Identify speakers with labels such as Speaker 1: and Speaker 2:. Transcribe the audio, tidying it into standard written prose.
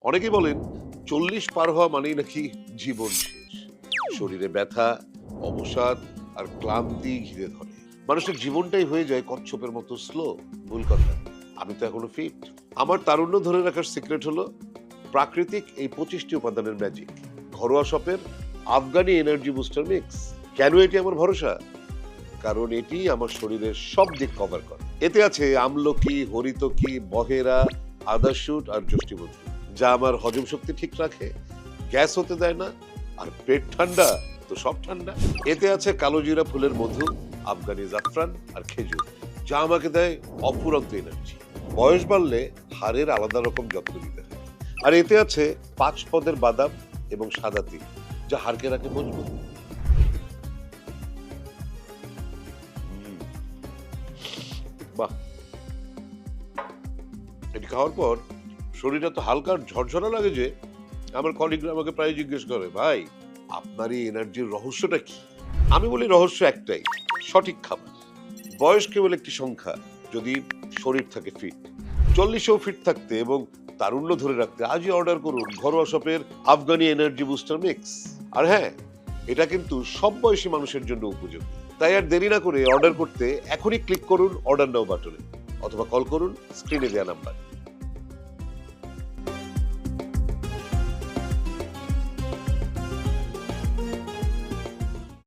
Speaker 1: অনেকেই বলেন 40 পার হওয়া মানেই নাকি জীবন শেষ। শরীরে ব্যথা, অবসাদ আর ক্লান্তি ঘিরে ধরে। মানুষের জীবনটাই হয়ে যায় কচ্ছপের মতো স্লো। ভুল কথা। আমি তো এখনো ফিট। আমার তারুণ্য ধরে রাখার সিক্রেট হলো প্রাকৃতিক এই 25টি উপাদানের ম্যাজিক। ঘরোয়া শপের আফগানি এনার্জি বুস্টার মিক্স। কেন এটি আমার ভরসা? কারণ এটি আমার শরীরের সব দিক কভার করে। এতে আছে আমলকি, হরিতকি, বহেরা, আদাশুট আর যষ্টিবদ্ধি, যা আমার হজম শক্তি ঠিক রাখে, গ্যাস হতে দেয় না, আর পেট ঠান্ডা তো সব ঠান্ডা। এতে আছে কালোজিরা ফুলের মধু, আফগানি জাফরান আর খেজুর, যা আমাকে দেয় অফুরন্ত এনার্জি। বয়স বাড়লে হাড়ের আলাদা রকম যত্ন নিতে হয়। আর এতে আছে 5 পদের বাদাম এবং সাদা তিল, যা হাড়কে রাখে মজবুত। বাহ, এটি খাওয়ার পর শরীর এত হালকা আর ঝরঝরা লাগে যে আমার কলিগরা আমাকে প্রায় জিজ্ঞেস করে, ভাই আপনার এই এনার্জির রহস্যটা কি? আমি বলি রহস্য একটাই, সঠিক খাবার। বয়স কেবল একটি সংখ্যা, যদি শরীর থাকে ফিট। 40-এও ফিট থাকতে এবং তারুণ্য ধরে রাখতে আজই অর্ডার করুন ঘরোয়া শপের আফগানি এনার্জি বুস্টার মিক্স। আর হ্যাঁ, এটা কিন্তু সব বয়সী মানুষের জন্য উপযোগী। তাই আর দেরি না করে অর্ডার করতে এখনই ক্লিক করুন অর্ডার নাও বাটনে, অথবা কল করুন স্ক্রিনে দেওয়া নাম্বার।